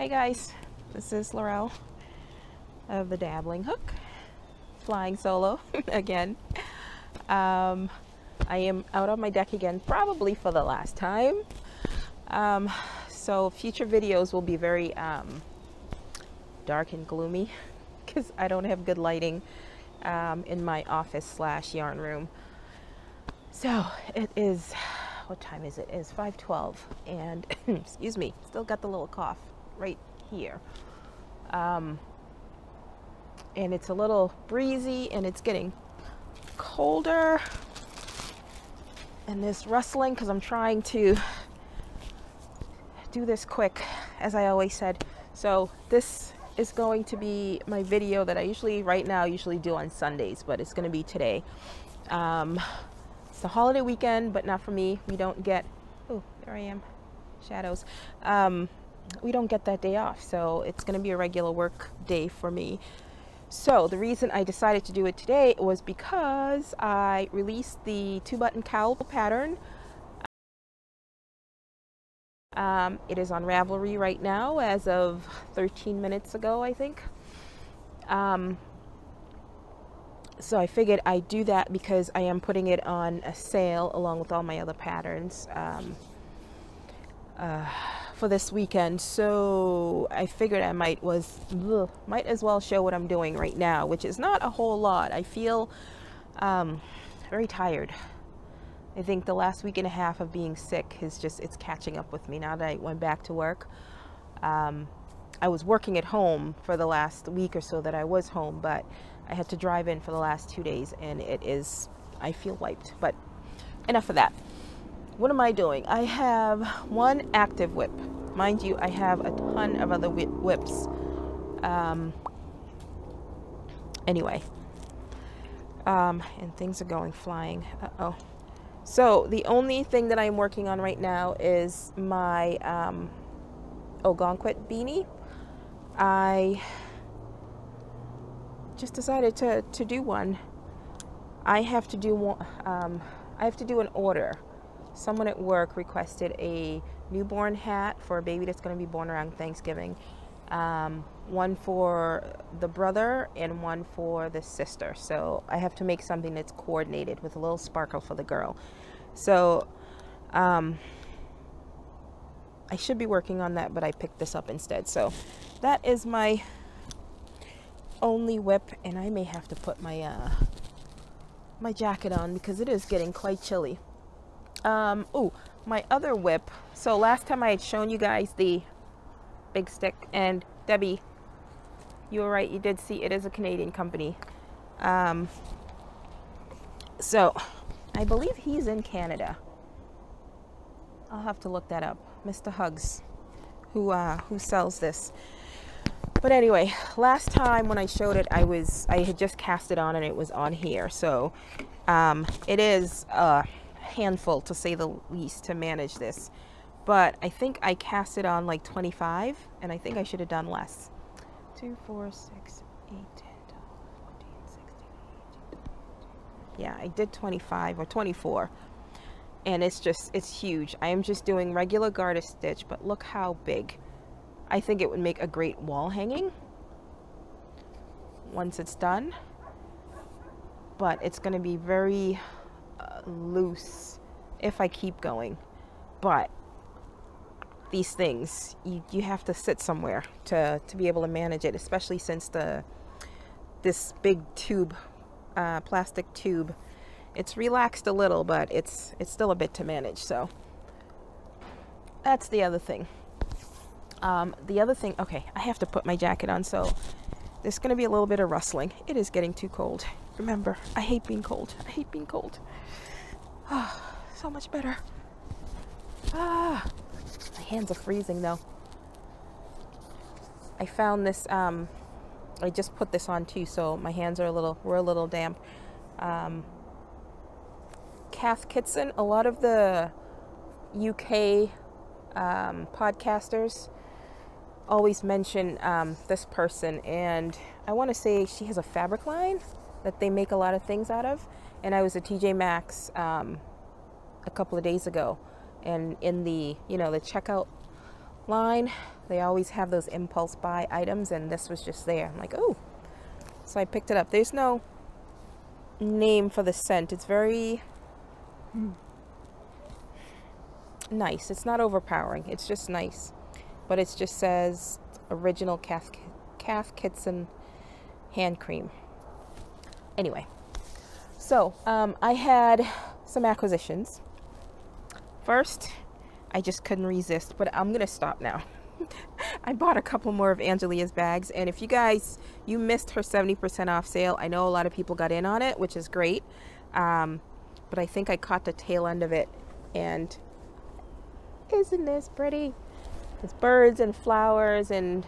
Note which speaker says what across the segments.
Speaker 1: Hey guys, this is Laurel of the Dabbling Hook, flying solo again. I am out on my deck again, probably for the last time. So future videos will be very dark and gloomy because I don't have good lighting in my office / yarn room. So it is, what time is it? It's 5:12 and excuse me, still got the little cough right here. And it's a little breezy and it's getting colder, and this rustling because I'm trying to do this quick, as I always said. So this is going to be my video that I usually do on Sundays, but it's going to be today. It's the holiday weekend, but not for me. We don't get, oh, there I am, shadows. We don't get that day off, so it's going to be a regular work day for me. So the reason I decided to do it today was because I released the 2-button cowl pattern. It is on Ravelry right now as of 13 minutes ago, I think. So I figured I'd do that because I am putting it on a sale along with all my other patterns for this weekend. So I figured I might as well show what I'm doing right now, which is not a whole lot. I feel very tired. I think the last week and a half of being sick is it's catching up with me now that I went back to work. I was working at home for the last week or so that I was home, but I had to drive in for the last 2 days, and I feel wiped. But enough of that. What am I doing? I have one active whip. Mind you, I have a ton of other whips. Anyway. And things are going flying. Uh-oh. So the only thing that I'm working on right now is my Algonquin beanie. I just decided to do one. I have to do one. I have to do an order. Someone at work requested a newborn hat for a baby that's going to be born around Thanksgiving. One for the brother and one for the sister. So I have to make something that's coordinated with a little sparkle for the girl. So I should be working on that, but I picked this up instead. So that is my only whip, and I may have to put my my jacket on because it is getting quite chilly. Oh, my other whip. So last time I had shown you guys the big stick, and Debbie, you were right, you did see it is a Canadian company. So I believe he's in Canada. I'll have to look that up. Mr. Hugs, who sells this. But anyway, last time when I showed it, I had just cast it on and it was on here. So it is a handful, to say the least, to manage this. But I think I cast it on like 25, and I think I should have done less. 2, 4, 6, 8, 10, 12, 14, 16, 18. Yeah, I did 25 or 24. And it's huge. I am just doing regular garter stitch, but look how big. I think it would make a great wall hanging once it's done. But it's going to be very loose if I keep going. But these things, you have to sit somewhere to be able to manage it, especially since this big tube, plastic tube, it's relaxed a little, but it's still a bit to manage. So that's the other thing. The other thing, okay, I have to put my jacket on, so there's going to be a little bit of rustling. It is getting too cold. Remember, I hate being cold. I hate being cold. Ah, so much better. Ah, my hands are freezing though. I found this, I just put this on too, so my hands are a little damp. Kath Kitson, a lot of the UK podcasters always mention this person, and I want to say she has a fabric line that they make a lot of things out of. And I was at TJ Maxx a couple of days ago, and in the the checkout line, They always have those impulse buy items, and this was just there. I'm like, oh. So I picked it up. There's no name for the scent. It's very nice. It's not overpowering. It's just nice. But it just says original Calf Kitson hand cream. Anyway, so I had some acquisitions. First, I just couldn't resist, but I'm gonna stop now. I bought a couple more of Angelia's bags, and if you missed her 70% off sale, I know a lot of people got in on it, which is great, but I think I caught the tail end of it, and isn't this pretty? It's birds and flowers, and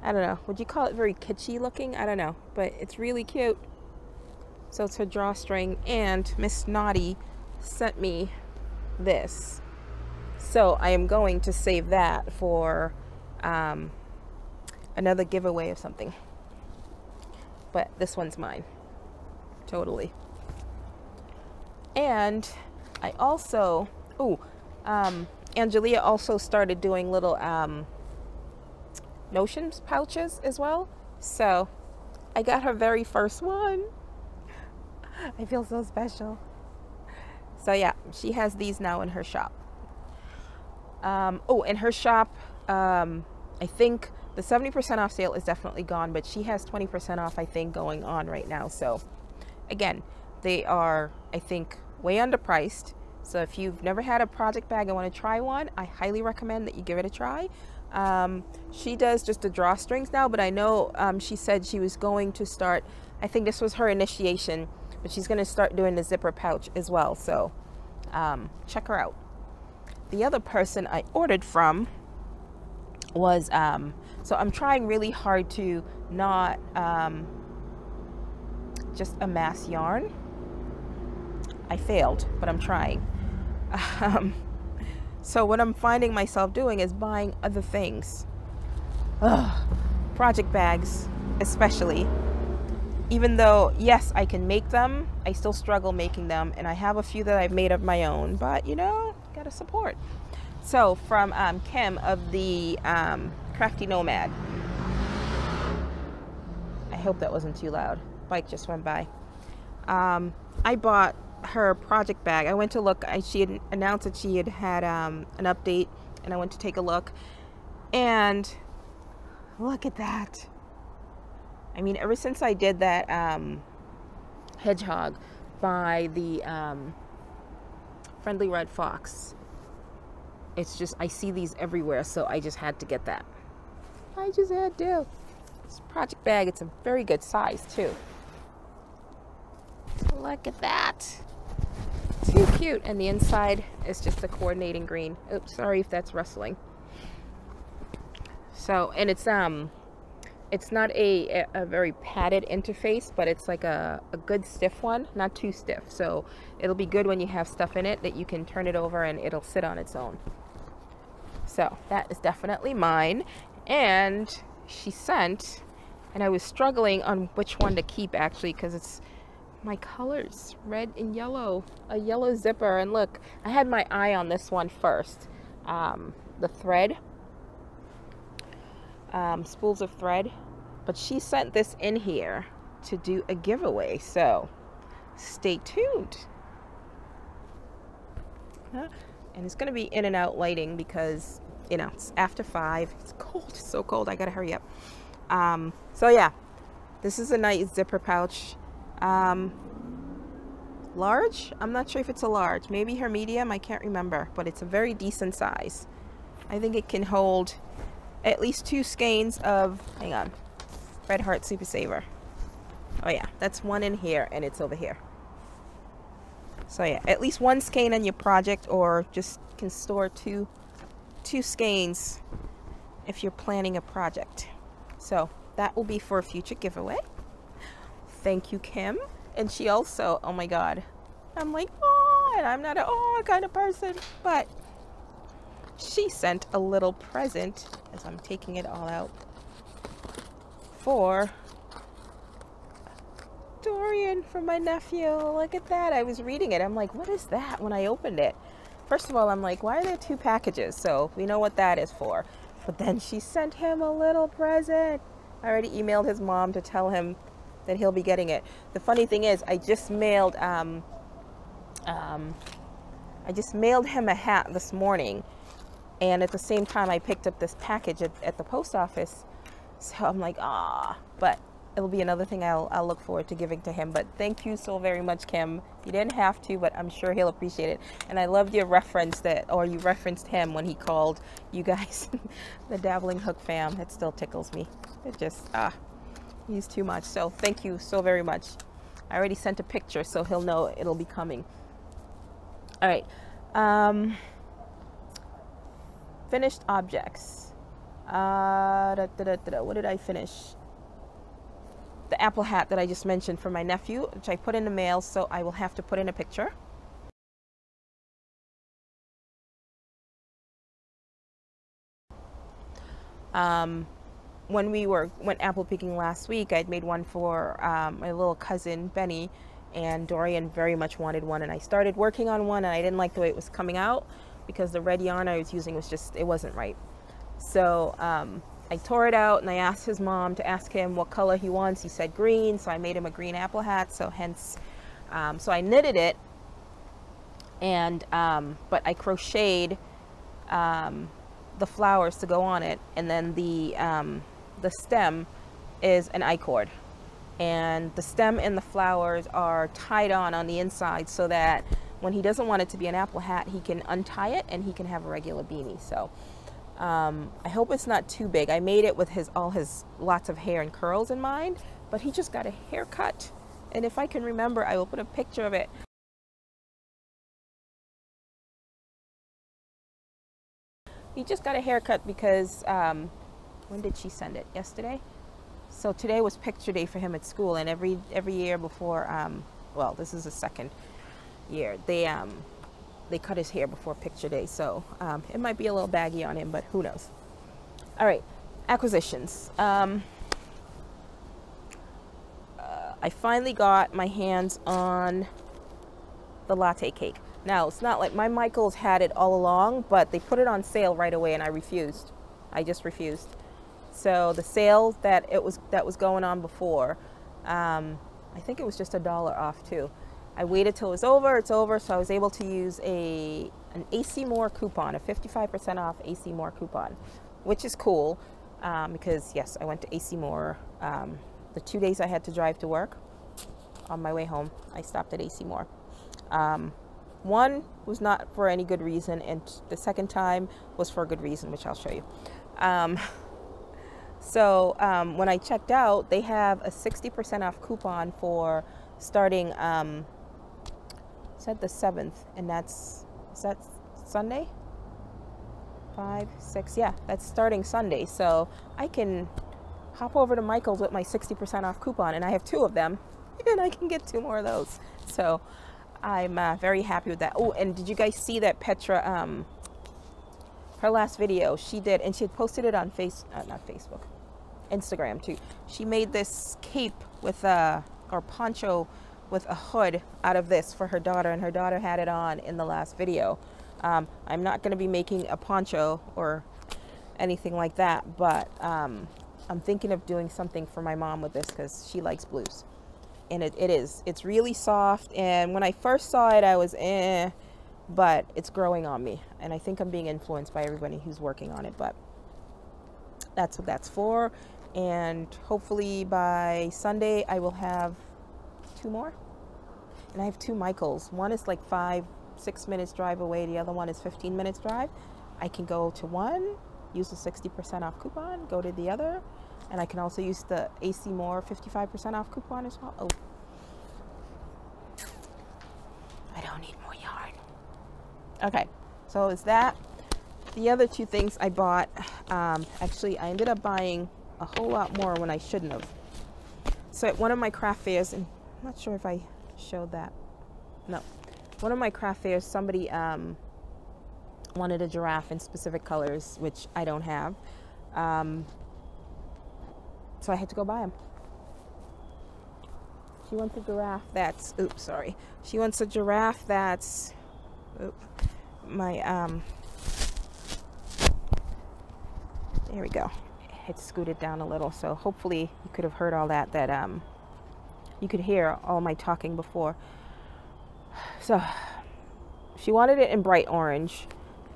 Speaker 1: I don't know, would you call it very kitschy looking? I don't know, but it's really cute. So it's her drawstring, and Miss Naughty sent me this. So I am going to save that for another giveaway of something. But this one's mine. Totally. And I also, Angelia also started doing little notions pouches as well. So I got her very first one. I feel so special. So yeah, she has these now in her shop. In her shop, I think the 70% off sale is definitely gone, but she has 20% off, I think, going on right now. So again, they are, I think, way underpriced. So if you've never had a project bag and want to try one, I highly recommend that you give it a try. She does just the drawstrings now, but I know she said she was going to start, I think this was her initiation, but she's going to start doing the zipper pouch as well. So check her out. The other person I ordered from was, so I'm trying really hard to not just amass yarn. I failed, but I'm trying. So what I'm finding myself doing is buying other things. Project bags, especially. Even though, yes, I can make them, I still struggle making them, and I have a few that I've made of my own, but you know, gotta support. So from Kim of the Crafty Nomad. I hope that wasn't too loud. Bike just went by. I bought her project bag. I went to look. She had announced that she had an update, and I went to take a look, and look at that. I mean, ever since I did that hedgehog by the Friendly Red Fox, it's just, I see these everywhere, so I just had to get that. I just had to. This project bag, it's a very good size too. Look at that. Too cute. And the inside is just the coordinating green. Oops, sorry if that's rustling. So, and it's not a very padded interface, but it's like a good stiff one, not too stiff. So it'll be good when you have stuff in it that you can turn it over and it'll sit on its own. So that is definitely mine. And she sent, and I was struggling on which one to keep actually, because it's my colors, red and yellow, a yellow zipper. And look, I had my eye on this one first, the thread. Spools of thread, but she sent this in here to do a giveaway, so stay tuned. And it's going to be in and out lighting because, you know, it's after 5. It's cold. It's so cold. I gotta hurry up. So yeah, this is a nice zipper pouch. Large? I'm not sure if it's a large. Maybe her medium. I can't remember, but it's a very decent size. I think it can hold at least 2 skeins of, hang on, Red Heart Super Saver. Oh yeah, that's one in here and it's over here. So yeah, at least 1 skein on your project, or just can store two skeins if you're planning a project. So that will be for a future giveaway. Thank you, Kim. And she also, oh my God, I'm like, oh, and I'm not an oh kind of person, but she sent a little present, as I'm taking it all out, for Dorian, for my nephew. Look at that. I was reading it. I'm like, what is that when I opened it? First of all, I'm like, why are there 2 packages? So we know what that is for. But then she sent him a little present. I already emailed his mom to tell him that he'll be getting it. The funny thing is, I just mailed him a hat this morning, and at the same time I picked up this package at the post office. So I'm like, but it'll be another thing I'll look forward to giving to him. But thank you so very much, Kim. You didn't have to, but I'm sure he'll appreciate it. And I loved your reference you referenced him when he called you guys the Dabbling Hook fam. It still tickles me. It just, he's too much. So thank you so very much. I already sent a picture, so he'll know it'll be coming. All right. Finished objects. What did I finish? The apple hat that I just mentioned for my nephew, which I put in the mail, so I will have to put in a picture. When we went apple picking last week, I'd made one for my little cousin Benny, and Dorian very much wanted one, and I started working on one, and I didn't like the way it was coming out because the red yarn I was using was just, it wasn't right. So I tore it out, and I asked his mom to ask him what color he wants. He said green, so I made him a green apple hat. So hence, so I knitted it, and but I crocheted the flowers to go on it, and then the stem is an I-cord, and the stem and the flowers are tied on the inside so that when he doesn't want it to be an apple hat, he can untie it and he can have a regular beanie. So I hope it's not too big. I made it with all his lots of hair and curls in mind, but he just got a haircut. And if I can remember, I will put a picture of it. He just got a haircut because, when did she send it? Yesterday? So today was picture day for him at school, and every year before, well, this is the second year, they cut his hair before picture day, so it might be a little baggy on him, but who knows. All right, acquisitions. I finally got my hands on the latte cake. Now, it's not like my Michaels had it all along, but they put it on sale right away, and I refused. I just refused. So the sale that was going on before, I think it was just $1 off too. I waited till it was over. It's over, so I was able to use an AC More coupon, a 55% off AC More coupon, which is cool because yes, I went to AC More the 2 days I had to drive to work. On my way home, I stopped at AC More. One was not for any good reason, and the second time was for a good reason, which I'll show you. So when I checked out, they have a 60% off coupon for starting said the 7th, and is that Sunday? 5, 6, yeah, that's starting Sunday. So I can hop over to Michael's with my 60% off coupon, and I have 2 of them, and I can get 2 more of those. So I'm very happy with that. Oh, and did you guys see that Petra, her last video she did, and she had posted it on Instagram too. She made this cape with or poncho with a hood out of this for her daughter, and her daughter had it on in the last video. I'm not going to be making a poncho or anything like that, but I'm thinking of doing something for my mom with this because she likes blues. And it's really soft, and when I first saw it I was but it's growing on me, and I think I'm being influenced by everybody who's working on it. But that's what that's for, and hopefully by Sunday I will have 2 more. And I have 2 Michaels. One is like 5-6 minutes drive away, the other one is 15 minutes drive. I can go to one, use the 60% off coupon, go to the other, and I can also use the AC More 55% off coupon as well. Oh, I don't need more yarn. Okay, so is that. The other 2 things I bought, actually I ended up buying a whole lot more when I shouldn't have. So at one of my craft fairs, and I'm not sure if I showed that. No. One of my craft fairs, somebody wanted a giraffe in specific colors, which I don't have. So I had to go buy them. She wants a giraffe that's, oops, sorry. She wants a giraffe that's, oops, my, There we go. It scooted down a little, so hopefully you could have heard all that, you could hear all my talking before. So she wanted it in bright orange,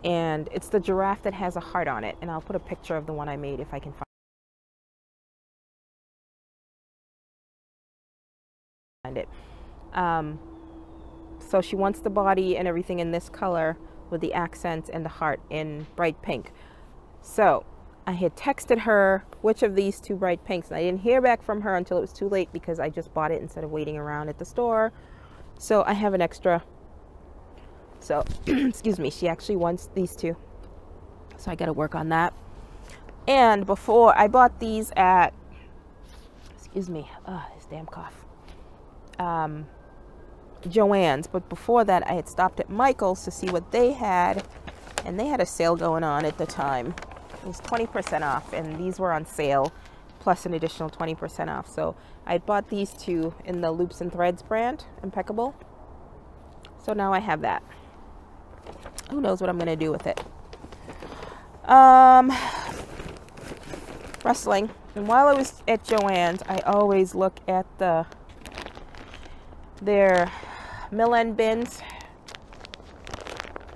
Speaker 1: and it's the giraffe that has a heart on it, and I'll put a picture of the one I made if I can find it. So she wants the body and everything in this color with the accents and the heart in bright pink. So I had texted her which of these two bright pinks, and I didn't hear back from her until it was too late because I just bought it instead of waiting around at the store. So I have an extra. So, excuse me, she actually wants these two. So I got to work on that. And before, I bought these at, excuse me, this damn cough. Joann's, but before that I had stopped at Michael's to see what they had, and they had a sale going on at the time. It was 20% off, and these were on sale plus an additional 20% off. So I bought these two in the Loops and Threads brand, Impeccable. So now I have that. Who knows what I'm going to do with it. Rustling. And while I was at Joann's, I always look at their mill-end bins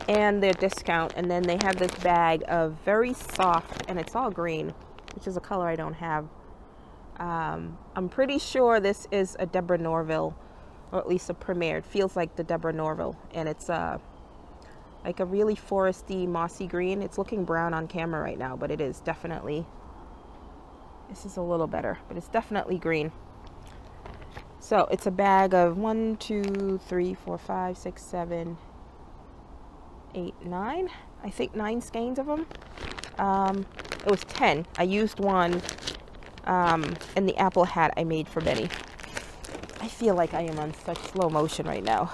Speaker 1: and their discount, and then they have this bag of very soft, and it's all green, which is a color I don't have. I'm pretty sure this is a Deborah Norville, or at least a Premier. It feels like the Deborah Norville, and it's like a really foresty, mossy green. It's looking brown on camera right now, but it is definitely, this is a little better, but it's definitely green. So it's a bag of 1, 2, 3, 4, 5, 6, 7, 8, 9. I think 9 skeins of them. It was 10. I used one in the apple hat I made for Benny. I feel like I am on such slow motion right now.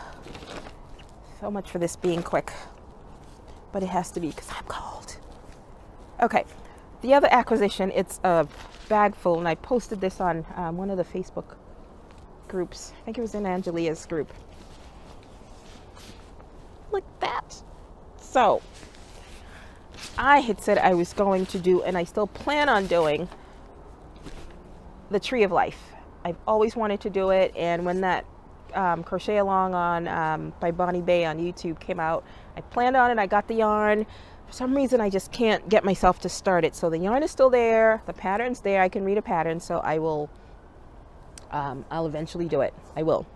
Speaker 1: So much for this being quick. But it has to be because I'm cold. Okay. The other acquisition, it's a bag full, and I posted this on one of the Facebook groups. I think it was in Angelia's group. Look at that. So I had said I was going to do, and I still plan on doing, the Tree of Life. I've always wanted to do it, and when that crochet along on by Bonnie Bay on YouTube came out, I planned on it. I got the yarn. For some reason I just can't get myself to start it. So the yarn is still there, the pattern's there, I can read a pattern, so I will I'll eventually do it. I will.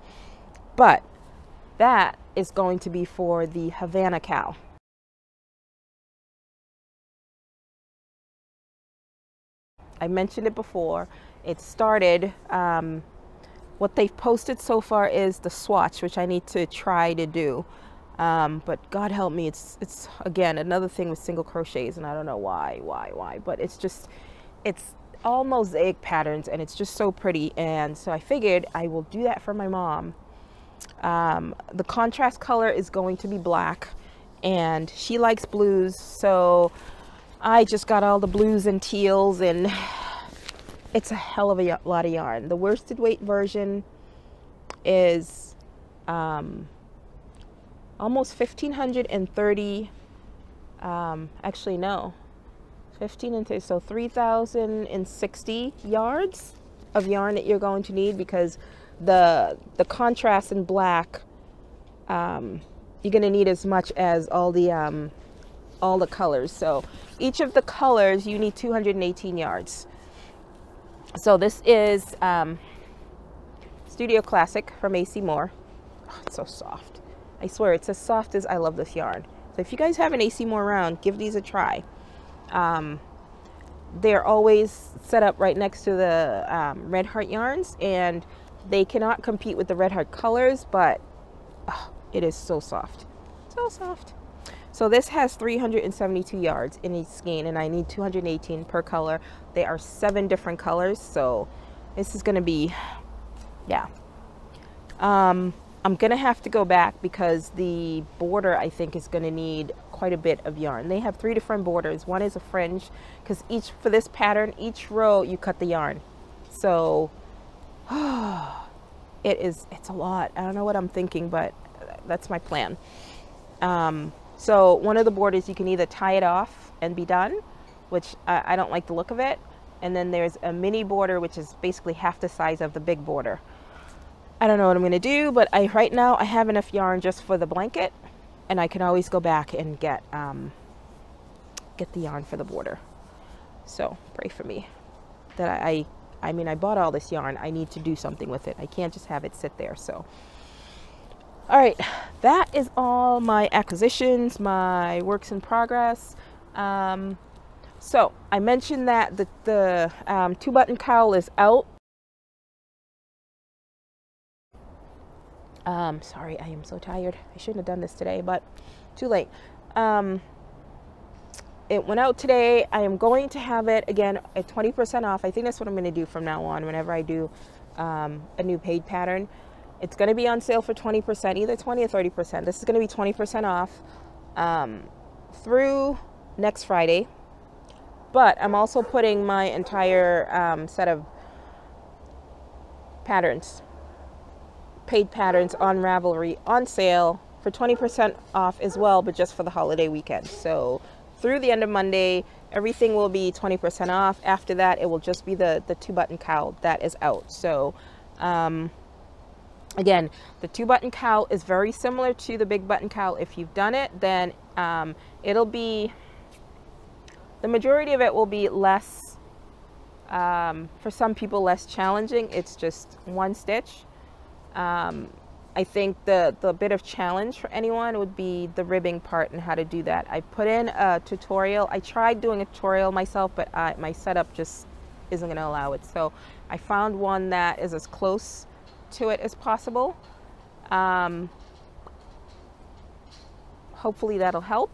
Speaker 1: But that is going to be for the Havana cow. I mentioned it before. It started, what they've posted so far is the swatch, which I need to try to do. But God help me, it's again, another thing with single crochets, and I don't know why, but it's just, it's all mosaic patterns, and it's just so pretty. And so I figured I will do that for my mom. The contrast color is going to be black, and she likes blues, so I just got all the blues and teals, and it's a hell of a lot of yarn. The worsted weight version is almost 1,530, actually no, 15 and 30, so 3,060 yards of yarn that you're going to need, because the contrast in black, you're going to need as much as all the colors. So each of the colors you need 218 yards. So this is Studio Classic from AC Moore. Oh, it's so soft. I swear it's as soft as I love this yarn. So if you guys have an AC Moore around, give these a try. They're always set up right next to the Red Heart yarns, and they cannot compete with the Red Heart colors, but oh, it is so soft. So soft. So this has 372 yards in each skein, and I need 218 per color. There are 7 different colors, so this is going to be, yeah. I'm going to have to go back because the border, I think, is going to need quite a bit of yarn. They have 3 different borders. One is a fringe, because for this pattern, each row you cut the yarn. So it's a lot. I don't know what I'm thinking, but that's my plan. So one of the borders, you can either tie it off and be done, which I don't like the look of it. And then there's a mini border, which is basically half the size of the big border. I don't know what I'm going to do, but right now I have enough yarn just for the blanket, and I can always go back and get the yarn for the border. So pray for me that I mean, I bought all this yarn. I need to do something with it. I can't just have it sit there. So, all right, that is all my acquisitions, my works in progress. So I mentioned that the 2-button cowl is out. Sorry, I am so tired. I shouldn't have done this today, but too late. It went out today. I am going to have it again at 20% off. I think that's what I'm going to do from now on whenever I do a new paid pattern. It's going to be on sale for 20%, either 20 or 30%. This is going to be 20% off through next Friday. But I'm also putting my entire set of patterns, paid patterns on Ravelry on sale for 20% off as well, but just for the holiday weekend. So through the end of Monday, everything will be 20% off. After that, it will just be the 2-button cowl that is out. So again, the 2-button cowl is very similar to the big button cowl. If you've done it, then it'll be, the majority of it will be less, for some people, less challenging. It's just one stitch. I think the bit of challenge for anyone would be the ribbing part and how to do that. I put in a tutorial. I tried doing a tutorial myself, but my setup just isn't going to allow it. So I found one that is as close to it as possible. Hopefully that'll help.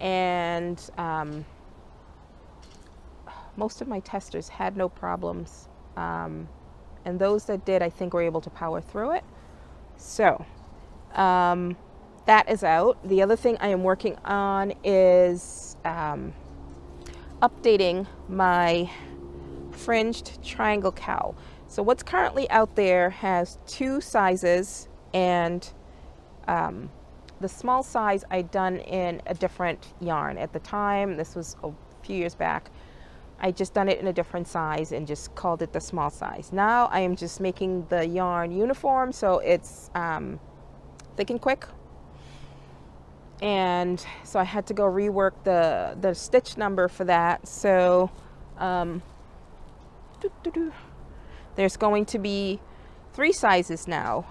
Speaker 1: And most of my testers had no problems. And those that did, I think, were able to power through it. So that is out. The other thing I am working on is updating my fringed triangle cowl. So what's currently out there has 2 sizes, and the small size I'd done in a different yarn. At the time, this was a few years back, I just done it in a different size and just called it the small size. Now I am just making the yarn uniform, so it's thick and quick. And so I had to go rework the stitch number for that. So there's going to be 3 sizes now.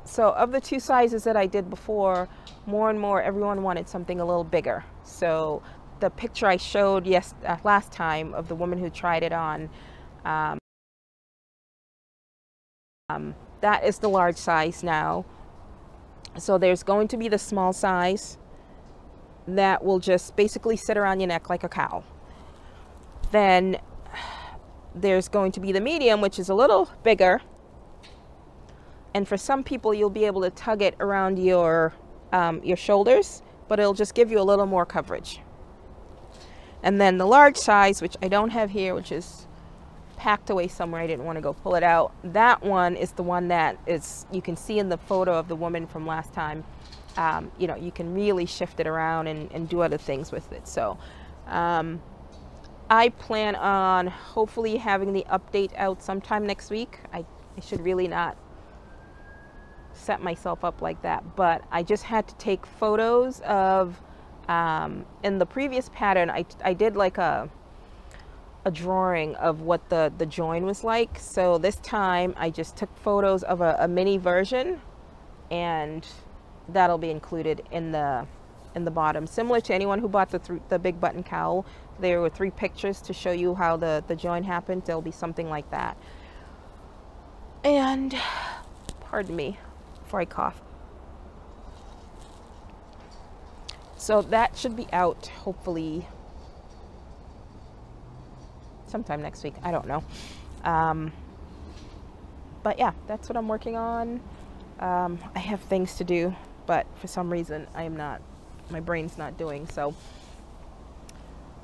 Speaker 1: So of the 2 sizes that I did before, more and more everyone wanted something a little bigger. So the picture I showed last time of the woman who tried it on, that is the large size now. So there's going to be the small size that will just basically sit around your neck like a cowl. Then there's going to be the medium, which is a little bigger. And for some people, you'll be able to tug it around your shoulders, but it'll just give you a little more coverage. And then the large size, which I don't have here, which is packed away somewhere, I didn't want to go pull it out. That one is the one that is, you can see in the photo of the woman from last time, you know, you can really shift it around and do other things with it. So I plan on hopefully having the update out sometime next week. I should really not set myself up like that, but I just had to take photos of, in the previous pattern, I did like a drawing of what the join was like. So this time I just took photos of a mini version, and that'll be included in the bottom. Similar to anyone who bought the big button cowl, there were 3 pictures to show you how the join happened. There'll be something like that. And pardon me before I cough. So that should be out hopefully sometime next week. I don't know. But yeah, that's what I'm working on. I have things to do, but for some reason my brain's not doing. So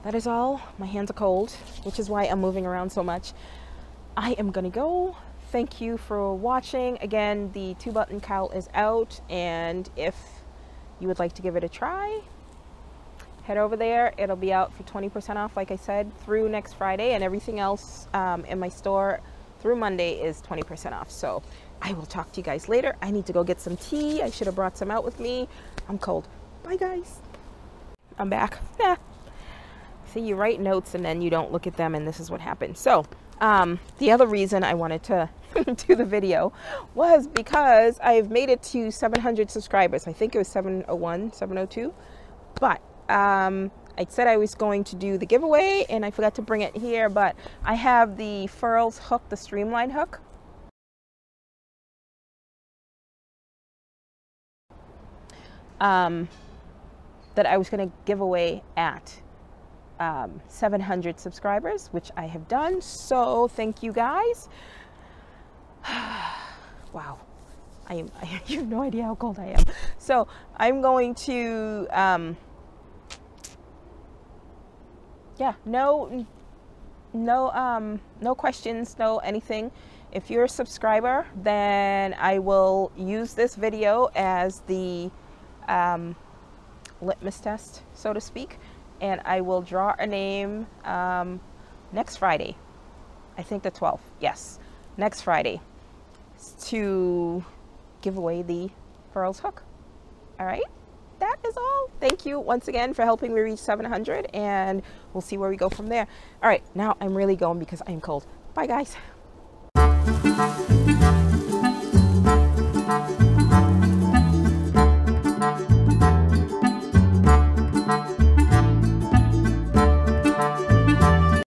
Speaker 1: that is all. My hands are cold, which is why I'm moving around so much. I am gonna go. Thank you for watching. Again, the 2-button cowl is out, and if you would like to give it a try, head over there. It'll be out for 20% off, like I said, through next Friday, and everything else in my store through Monday is 20% off. So I will talk to you guys later. I need to go get some tea. I should have brought some out with me. I'm cold. Bye, guys. I'm back. Yeah. See, you write notes and then you don't look at them, and this is what happened. So the other reason I wanted to do the video was because I've made it to 700 subscribers. I think it was 701, 702. But I said I was going to do the giveaway, and I forgot to bring it here, but I have the Furls hook, the Streamline hook. That I was going to give away at 700 subscribers, which I have done. So thank you guys. Wow. You have no idea how cold I am. So I'm going to, yeah, no questions, no anything. If you're a subscriber, then I will use this video as the litmus test, so to speak, and I will draw a name next Friday. I think the 12th. Yes, next Friday, to give away the Furls hook. All right, that is all. Thank you once again for helping me reach 700, and we'll see where we go from there. All right, now I'm really going because I'm cold. Bye, guys.